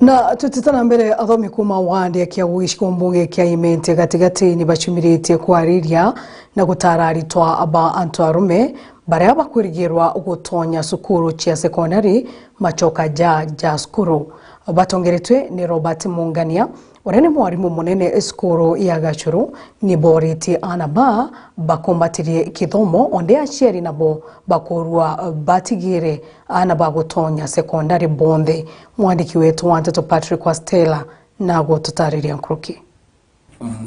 Na tutitana mbere athomi kuma wandi ya kia wishiko mbunge kia imente gatigati ni bachumirite kwariria na gutara aritwa aba antu arume baria bakwirigirwa gutonya sukuru cia sekondari machoka ja sukuru. Batongeretwe ni Robert Mungania urene mwarimu munene sukuru ya Gachuru ni boriti anaba bakombatirie kithomo onde aciari nabo bakorwa batigire anaba gutonya sekondari bonde. Mwandiki wetu Wanteto Patrick Wastela nago tutariria nkruki.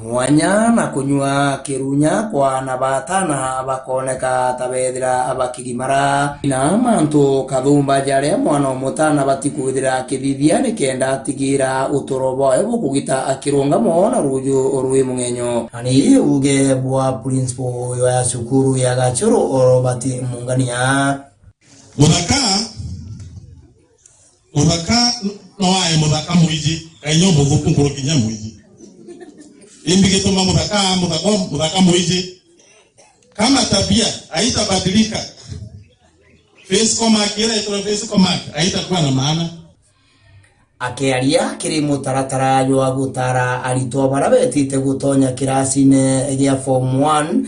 Mwanya na kunywa kirunya kwa nabatana bakoneka tabethira abakigimara na mantu kathumba jare mwana mutana batikuthira kithithia ni kenda tigira utorobo ebo kugita akirunga mona ruju orwe mungenyo ani uge bwa principal ya sukuru ya Gachuru Robert Mungania Mudaka noae mudaka muiji kanyo bugupu kurokinya muiji imbige toma mudaka muiji kama tabia haitabadilika face koma kile ito face koma haitakuwa na maana akearia kiri mutaratara yo agutara arito barabetite gutonya kirasine ya form 1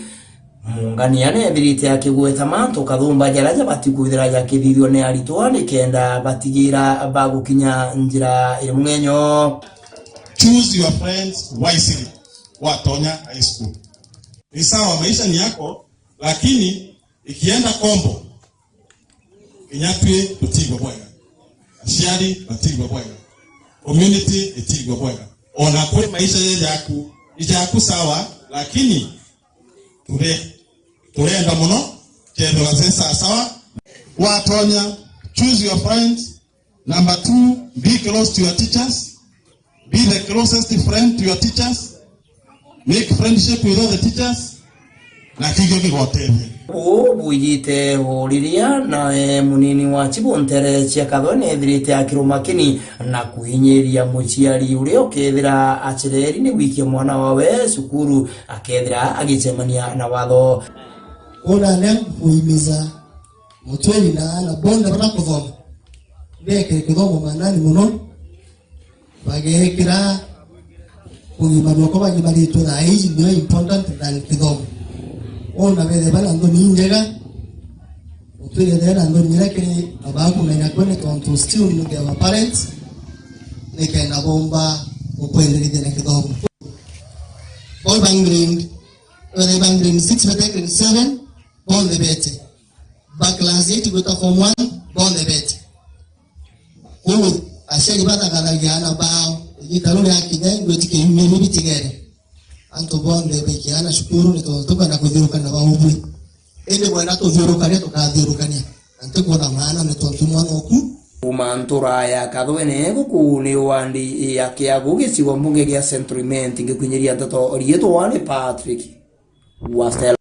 Mungania ne birite akigweta manto kathumba jaraja batikuithira ya kithithio ne arito ne kenda batigira bagukinya njira ire mungenyo. Choose your friends wisely. Watonya high school. Ni sawa maisha ni yako lakini ikienda kombo kinyatwe tutigwa bwega. Ashari tutigwa bwega. Community itigwa bwega. Ona kule maisha yaku sawa lakini turenda muno kendo wazesa sawa watonya. Choose your friends. Number 2, be close to your teachers. Be the closest friend to your teachers. Make friendship with all the teachers. Na kigo kigotene buyite horiria na munini wa Chibontere cia kathone thirite akirumakini na kuhinyeria muciari uri okethira acireri ni wikia mwana wawe sukuru akethira agicemania na watho ona nem kuimiza mutweli na bonda bana kuthoma beke kithomo manani muno bagekira kuimanwa kwa bagimarito na hizi ndio important than kithomo ona bele bana ndo ninjega utweli dera ndo nyireke abaku na inakwene to still with their parents nikaenda bomba ukwendelea na kithomo all bangring 6 beteke 7 bon the bete back class 8 go to form 1 bon the bete ko ashari bata kana yana bao italole akinya ngwetike mimi bitigere anto bon the bete yana shukuru ni to bana kudhiruka na baubwi ende bwana to dhiruka ne to kadhirukania anto kwa maana ni to mwana oku umantura ya kathwene gukuni wandi ya kiagu gicigo mbunge gya Centriment ngikunyiria ndoto orieto wane Patrick Wastela.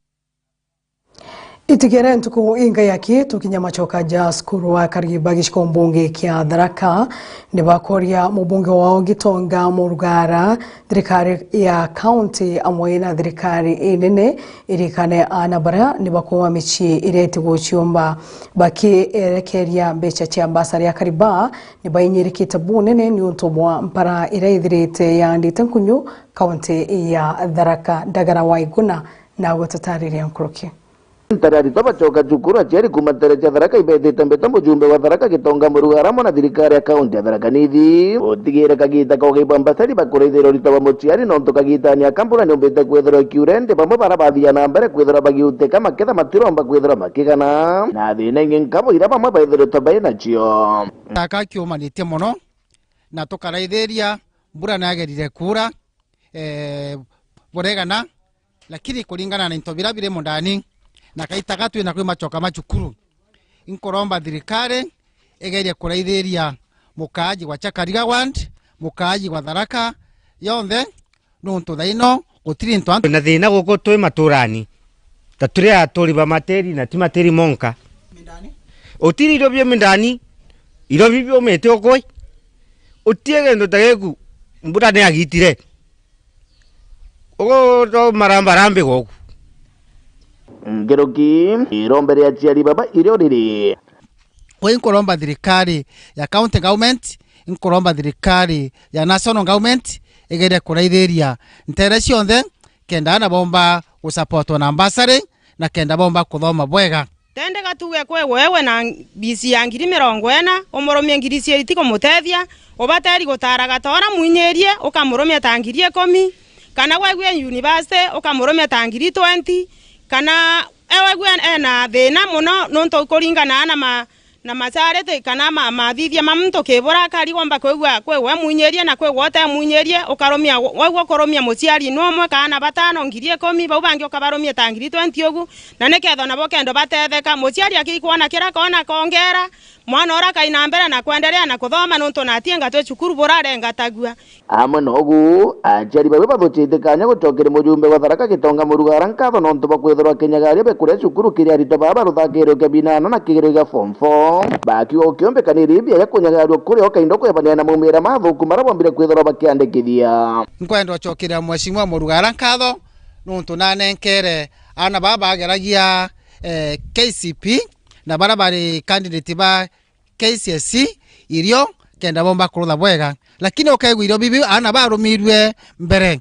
Itigere ntuku inga yaki tukinyama choka ja skuru wa karibagishko mbunge kia Tharaka ni bakoria mbunge wao Gitonga Murugara thirikari ya county amwe na thirikari inene irikane anabara ni bakowa michi ireti guchiomba baki erekeria mbecha cia mbasari ya kariba ni bayinyirikite bunene ni untomwa mpara ireithirite ya nditankunyu county ya Tharaka Dagara Waiguna na gututariria nkruki Tarari toba choka chukura cheri kumatere cha Tharaka ibete tambeta mujumbe wa Tharaka Gitonga Murugara na thirikari ya kaunti ya Tharaka nithi otigire kagita ko gibambasari bakureithero ritawa mochiari no tokagita nya kampura nyombete kwethero kiurende bamwe barabathia na mbere kwethera bagiute kama ketha matiromba kwethera makigana na thina ingabo ira bamwe baithero tabai na cio taka kiumanite muno na tukaraithiria mbura nagerire kura buregana lakini kulingana na intobira bire mondani na kaitaga tu na kwi machoka macukuru inkoromba thirikari egeria kuraithiria mukaji wa Chakariga ward mukaji wa Tharaka yonthe nuntu thaino gutiri ntu na thina guko twi maturani taturi aturi ba materi na ti materi monka mindani otiri iro byo mindani iro bibyo mete okoi otiege ndo tageku mbura ne agitire ogo to marambarambe goku ngeroki irombere ya chiari baba irioriri Kwa inkoromba thirikari ya county government inkuromba thirikari ya national government igere kuraithiria ntere cionthe kenda na bomba gusupportwo na ambassador na kenda bomba kuthoma bwega tende gatuwe kwe wewe na bisi ya 40 umurumie ngiri cia itiko mutethia ubateri gutara gatora muinyerie ukamurumia tangirie 10 kana wewe university ukamurumia tangiri 20 kana ewe ena thina muno nonto kuringana na masarete kana mathithia mamto kebora kari kwamba kwewe muinyerie na kwewe wote muinyerie ukarumia wewe korumia muciari nomwe kana batano ngiri 10 bau bangi ukabarumia tangiri 20 ogu na neketho na bokendo batetheka muciari akikuona kira kona kongera mwana ora kaina mbere na kuendelea na kuthoma nonto natienga twe cukuru burare ngatagua amwe nogu ajari babe bathuchite kanya gucokera mujumbe wa Tharaka Gitonga Murugara nkatho nonto bakwithirwa Kenyagaria bekure cukuru kiria rito baba ruthakiro ke binana na kigero ga form 4 baki okiombekanirie bia ya kunyagario kuri okaindo kwebania na mumira mathuku marabombire kwithirwa bakiandikithia nkwenda chokera mweshimwa Murugara nkatho nonto nanenkere ana baba ageragia KCP na barabari candidate ba KCSE irio kenda bomba kurutha bwega lakini okaigwiro bibi ana barumirwe mbere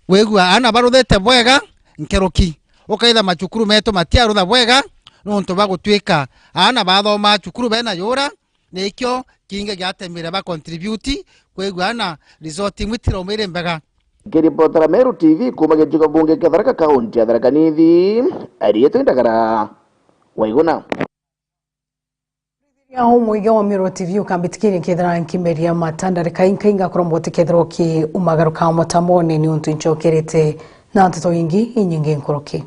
wegwa ana baruthete bwega nkeroki okaitha macukuru meto matiarutha bwega nonto bagutwika ana bathoma cukuru bena yura nikyo kinge gatemire ba contribute kwegwa ana resort mwitiro mwire mbega kiripotera Meru TV kuma gijuga bunge kia Tharaka County ya Tharaka Nithi arieto indagara waiguna ya muiga wa Meru TV ukambitikiri kethra nkimeria matandare kainga kurombote kethro ki umagaruka mutamone ni untu nchokerete na nteto ingi inyingi nkoroki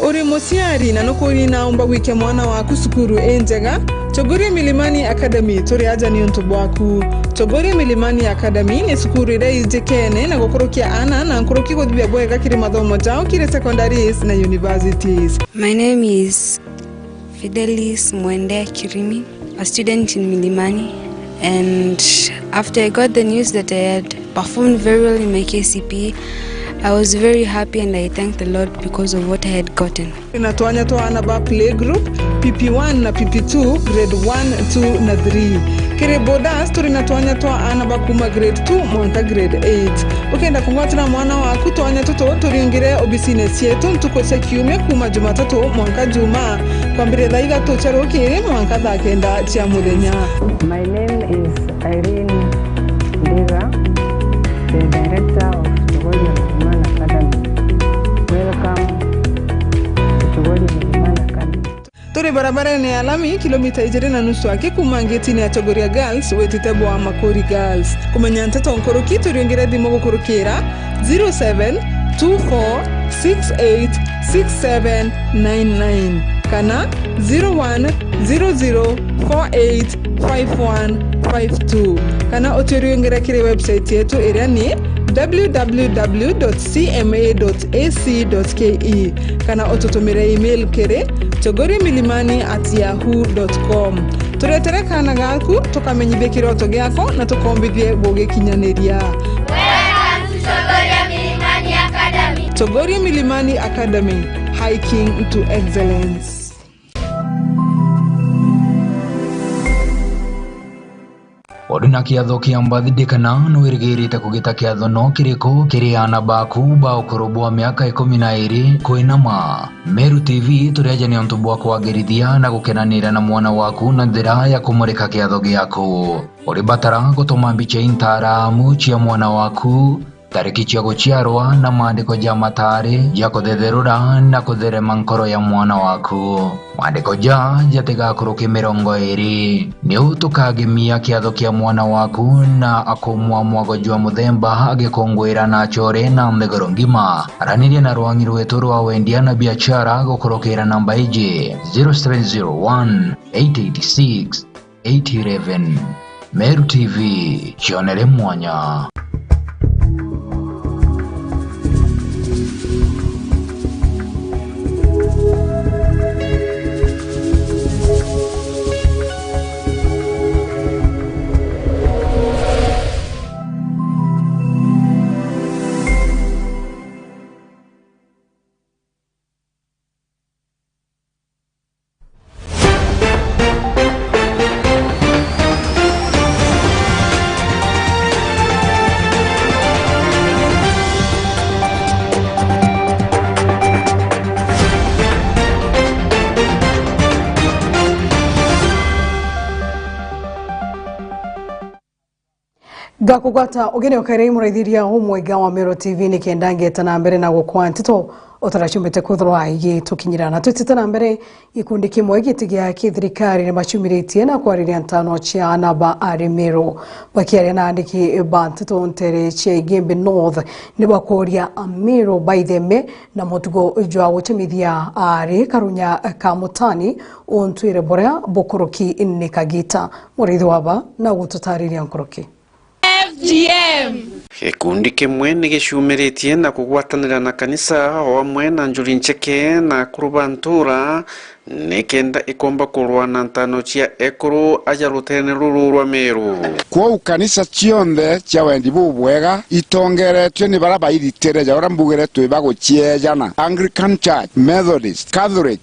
Uri musiari na nukuri na umba wike mwana waku sukuru enjega Chogoria Milimani Academy turi aja ni untu bwaku Chogoria Milimani Academy ni sukuru ire ijekene na gukorokia ana na nkoroki godibia bwega kiri mathomo jao kiri secondaries na universities. My name is Fidelis Mwende Kirimi, a student in Milimani, and after I got the news that I had performed very well in my KCP, I was very happy and I thank the Lord because of what I had gotten. Inatuanya to anaba play group PP1 na PP2 grade 1, 2 na 3. Kire boda story natuanya to anaba kuma grade 2 mwanta grade 8. Ukenda kungwatira mwana waku tuanya toto turingire obisines yetu ntuko sekiume kuma Jumatatu mwanka Juma kwambire thaiga tuchero kiri mwanka thakenda chia muthenya. My name is Irene Ndiga, the director of Milimani Academy. Welcome to Milimani Academy. Turi barabara ni alami kilomita 2.5 ake kumangeti ni Chogoria Girls wetitebo wa Makori Girls. Kumenya nteto nkoroki turiongera dimo gukorokera 0724686799 kana 0100485152 kana oturiongera kire website yetu area ni www.cma.ac.ke kana otutumire email kere chogoriamilimani@yahoo.com. Turetere kana gaku tukamenyithie kiroto giako na tukombithie gugikinyaniria. Welcome to Chogoria Milimani Academy. Chogoria Milimani Academy, hiking to excellence. Oduna kiatho kia mbathidikana nwirigirite kugita kiatho no kiriko kiri ana baku ba ukurubwa miaka 12 kwinama. Meru TV tureja ni ontu bwa kwagirithia na gukenanira na mwana waku na njira ya kumurika kiatho giaku. Uri batara gutuma mbica intara muchia mwana waku tariki cia guciarwa na maandiko ja matari ja kuthetherura na kutherema nkoro ya mwana waku. Maandiko ja jatigakuruki 20 ni utukagemia kiatho kia mwana waku na akumwa mwago jwa muthemba agikongwira na chore na ndegoro ngima. Aranirie na rwangi rwetu rwa wendia na biashara gukurukira namba iji 0701 886 811. Meru TV, chionere mwanya. Gakugwata ogene okare muraithiria umwega wa Meru TV ni kendange tana mbere na gukwa ntito otarachumete kuthwa igi tukinyirana tutitana mbere ikundi kimwe gitigia kithirikari ni bachumiritie na kwariria ntano cia naba ari Meru bakiaria na andiki bantito ntere cia Igembe North ni bakoria Meru baitheme na mutugo jwa gutemithia ari karunya ka mutani ontwire borea bokoroki ni kagita murithi waba na gututariria nkoroki FGM. Gikundi kimwe ni gicumiritie na kugwatanira na kanisa o amwe na njuri ncheke na kurubantura nikenda ikomba kurwa na ntano cia ekuru aja rutene ruru rwa Meru. Kwa kanisa cionthe cia wendi bubwega itongeretio ni bara bairitere ja ora mbugere twiba guciejana. Anglican Church, Methodist, Catholic,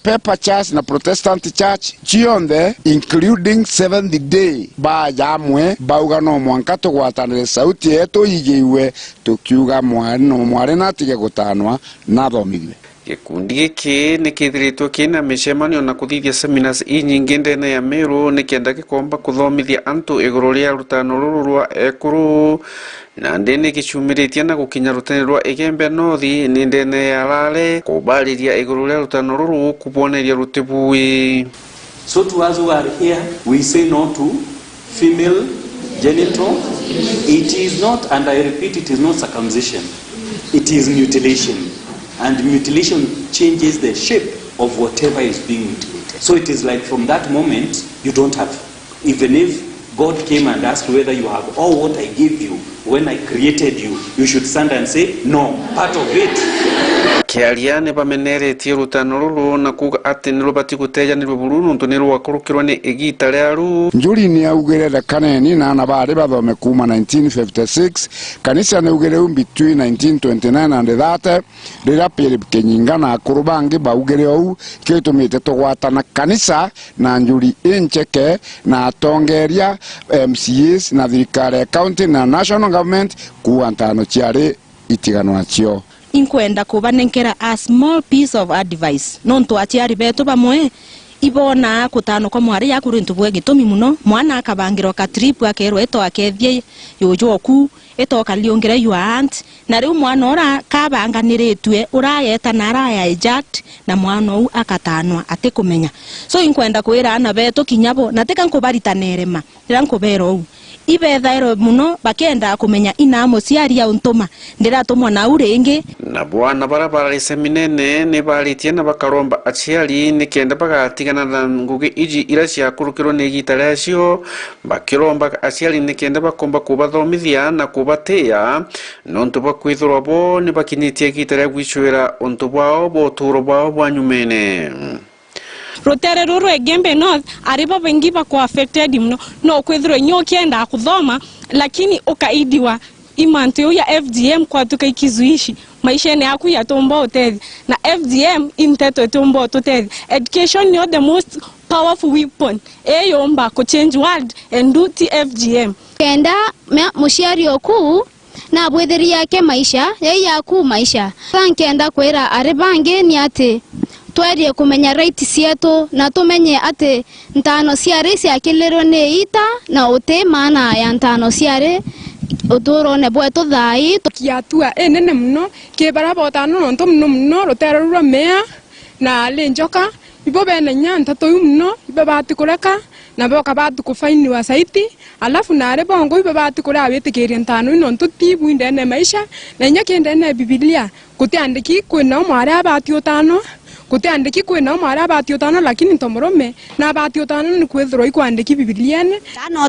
Pepper Church na Protestant Church cionthe including Seventh Day ba jamwe bauga no mwanka tugwatanire sauti yetu igiwe tukiuga mwari na tige gutanwa na thomithwe. Gikundi giki ni kithiritwo kina micemanio na kuthithia seminars inyingi ndene ya Meru nikenda gikomba kuthomithia antu iguru ria rutano ruru rwa ekuru na ndene gicumiritie na gukinya rutene rwa Igembe North ni ndene ya Rale kubariria iguru ria rutano ruru kuboneria rutibui. So to us who are here, we say no to female genital. It is not, and I repeat, it is not circumcision. It is mutilation. And mutilation changes the shape of whatever is being mutilated. So it is like from that moment, you don't have. Even if God came and asked whether you have all what I gave you when I created you, you should stand and say, no, part of it. Kiaria ne bameneretie rutano ruru na kuga ati ni rubati guteja ni ruburu ntu ni rwakurukirwa ni igita ryaru. Njuri ni augere kaneni na nabari bathome kuma 1956 kanisa ni ugere between 1929 and 30 rira pere kenyinga na kurubangi baugere ou kitumite tugwatana kanisa na njuri incheke na tongeria MCAs na thirikari county na national government kuantano ciare itigano acio. Inkwenda kubanenkera a small piece of advice nonto aciari betu bamwe ibona kutano kwa mwari yakuru ntubwe gitumi muno mwana akabangiro ka trip akerwo eto akethie yojoku eto kaliongera you aunt na riu mwana ora kabanganiritwe urayeta na araya eject na mwana u akatanwa ate kumenya so inkwenda kwira ana betu kinyabo nateka nkubaritanirema irankubero u ibethairo muno bakenda kumenya inamo ciaria untuma ndiratumwa na urenge na bwana barabara liseminene ne baritie na bakaromba aciari nikenda bagatigana na ngugi iji ira cia kurukiro ne gitara cio bakiromba aciari nikenda bakomba kubathomithia na kubatia nonto bakwithurwa bo ne bakinitie gitara gwicwira onto bwao boturo bwao bwanyumene. Rutere ruru Igembe North aribo bengi bako affected mno no kwithiro nyokienda kuthoma lakini ukaidiwa imantu ya FGM kwa tukaikizuishi maisha yaku ya tombo utethi na FGM inteto tombo utethi. Education is the most powerful weapon eyomba ko change world and do FGM kenda mushiari oku na bwetheri yake maisha yaku maisha kenda kwera aribange ni ate twerie kumenya right sietu na tumenye ate ntano ciare ciakilirwo ni ita na ute maana ya ntano ciare uturone bwetu thai kiatua enene muno ke barabota no nto muno rotero rwa mea na lenjoka ibo bene nyanta to muno ibe batikureka na boka batukufaini wa saiti alafu nare bongo ibe batikura abetikiria ntano ino ntutibu ndene maisha na nyake ndene Biblia kutiandiki kwina mware abati utano kutiandiki kwina mware abati utano lakini ntomorome na abati utano ni kwethro ikwandiki Biblia ne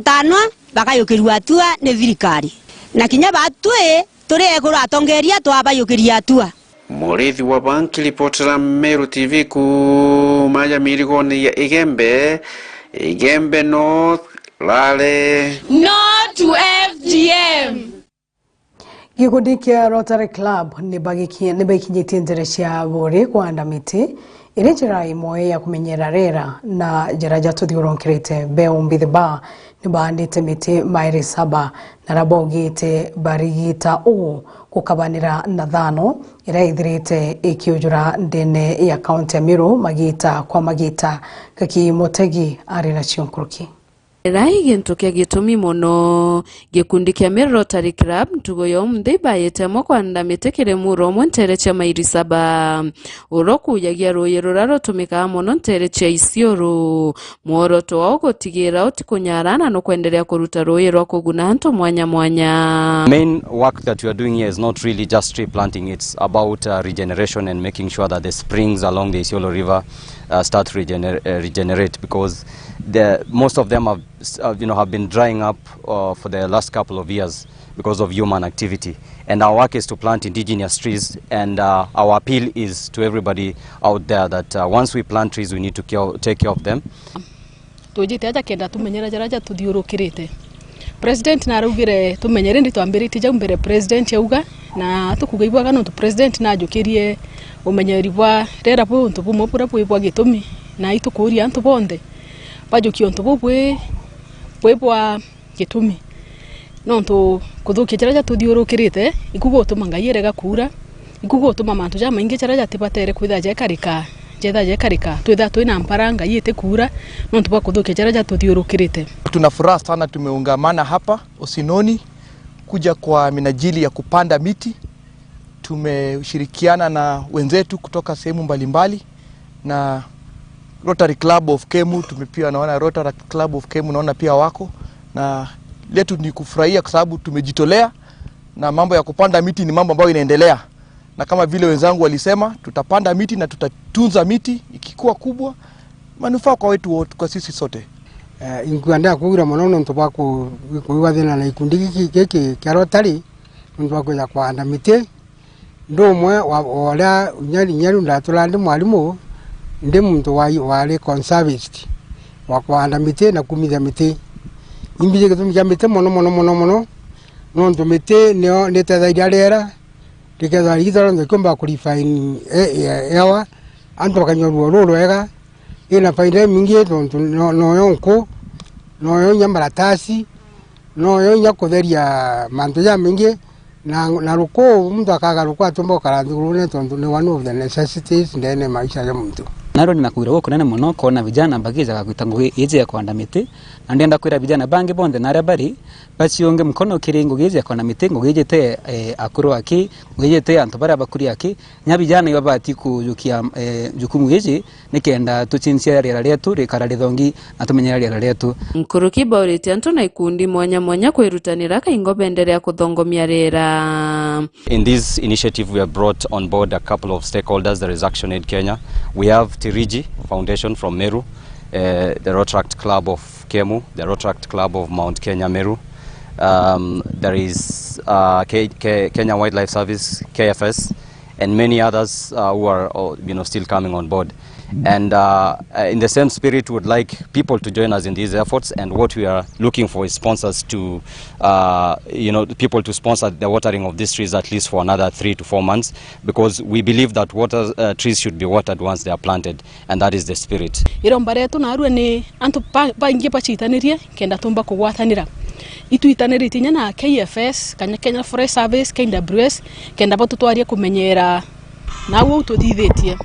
tano bakayukirwa atua ne thirikari na kinya batwe tore ko atongeria to abayukiria atua Murithi wa banki ripotera Meru TV ku maya mirigoni ya Igembe North Lale Not to FGM. Gikundi kia Rotary Club nibakinyĩtie njĩra cia bũrĩ kũhanda mĩtĩ ĩrĩ njĩra ĩmwe ya kũmenyera rĩera na njĩra ja tũthiũrũrũkĩrĩte mbeũ mbithĩba nĩbahandĩte mĩtĩ maĩrĩ 7 na rabaugĩte barigita ũũ gũkabanĩra na thano ĩrĩa ĩthirĩte ĩkĩũjũra ndene ya kaunti ya Meru magita kwa magita Kaki Motegi arĩ na cionkũrũki. Rai gintu kia gitumi muno gikundi kia Meru Rotary Club ntugo yo mthi bayete kwanda mitekere muro montere cha mairi 7 uroku yagia royero rarotumika muno ntere cha isioro muoroto wa gutigera utikunyarana no kwendelea kuruta royero kuguna anto mwanya. Main work that we are doing here is not really just tree planting, it's about regeneration and making sure that the springs along the Isiolo River start regenerate because most of them have been drying up for the last couple of years because of human activity, and our work is to plant indigenous trees, and our appeal is to everybody out there that once we plant trees we need to take care of them. Tujite aja kenda tumenyera jaraja tuthiurukirite president na arugire tumenyere ndi twambirite ja mbere president yauga na tukugeibwaga no president na ajukirie umenyeri bwa rera bwo ntubu mopura bwa gitumi na itukuria antu bonde bajukio ntubu bwa gitumi no ntu kuthukia jaraja tuthiurukirite ikugo tumangayire gakura ikugo tumamantu ja maingi jaraja tibatere kwitha je karika twitha twina mparanga yite kura no ntu bakuthukia jaraja tuthiurukirite. Tuna furaha sana tumeungamana hapa Osinoni kuja kwa minajili ya kupanda miti. Tumeshirikiana na wenzetu kutoka sehemu mbalimbali na Rotary Club of Kemu, tumepia naona Rotary Club of Kemu naona pia wako, na letu ni kufurahia kwa sababu tumejitolea na mambo ya kupanda miti ni mambo ambayo inaendelea, na kama vile wenzangu walisema tutapanda miti na tutatunza miti ikikuwa kubwa manufaa kwa wetu wote, kwa sisi sote. Inkuanda kugira monono ntobako kuiwathina na ikundi giki kia Rotary ntobako ya kwanda miti ndomwe wala nyari ndatulande mwalimu ndi muntu wale conservist wa kwanda miti na kumitha miti imbije kutumia miti mono no miti nio nitethairia rera riketha rigithora ngikomba kurifine ewa antu bakanyoruo rurwega ina faida mingi tontu no yonko no yonya maratasi no yonya kutheria mantu ya mingi na ruko mtu akagaruka atumba karandurune tontu ni one of the necessities ndene maisha ya mtu. Naro ni makwira goko nene muno kona vijana bagiza kwita ngugi ije kwanda miti na ndenda kwira vijana bangi bonde na bari bacionge mkono kiringo gije kwanda miti ngugije te akuru aki ngugije te antu bara bakuri aki nya vijana ibabati kujukia jukumu gije nikenda tuchinsia rera letu rikara rithongi atumenyera rera letu nkuruki baurite antu na ikundi mwanya kwirutanira kaingo bendere ya kuthongomia rera. In this initiative we have brought on board a couple of stakeholders. There is Action Aid Kenya, we have Tiriji Foundation from Meru, the Rotary Club of Kemu, the Rotary Club of Mount Kenya Meru. There is Kenya Wildlife Service, KFS, and many others who are still coming on board. And in the same spirit, we would like people to join us in these efforts, and what we are looking for is sponsors to, people to sponsor the watering of these trees at least for another 3 to 4 months, because we believe that trees should be watered once they are planted, and that is the spirit. Irombaretu na arue ni antu baingi bachitanirie kenda tumba kugwatanira ituitanirite nya na KFS Kenya Forest Service KWS kenda batutwarie kumenyera nawo tutithitie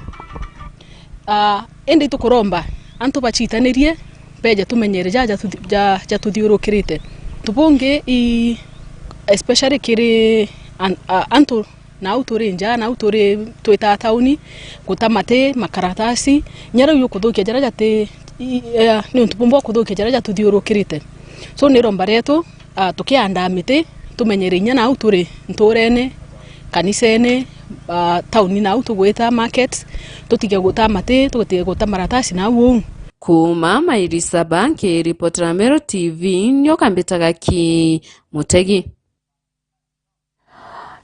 ende tukuromba antu bachitanirie beja tumenyere jaja tuthiurukirite tubonge especially kiri antu na uturi nja na uturi twita tauni gutamate makaratasi nyara yu kuthukia jaraja te ni untupumbo kuthukia jaraja tuthiurukirite so ni romba retu tukianda miti tumenyere inya na uturi nturene kanisene tauni na utugwita market tutige gutamate tutige gutamaratasi na wu kuma mairisa banki reporter Meru TV nyokambitaga ki Mutegi.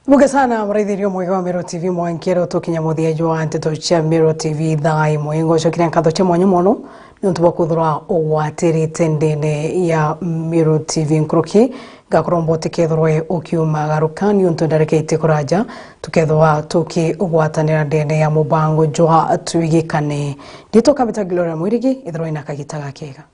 Buge sana mraithirio mwega wa Meru TV mwankero tukinya muthia jwa nteto cia Meru TV thai mwengo cokire nkatho cia mwanyu mono nuntu bwa kuthura ugwatirite ndene ya Meru TV nkruki gakorombo tikethorwe ukiumagaruka ni untu ndarekeite kuraja tukethwa tuki ugwatanira ndene ya mubango jwa twigikane nditoka bita Gloria Mwirigi ithorwe na kagitaga kega.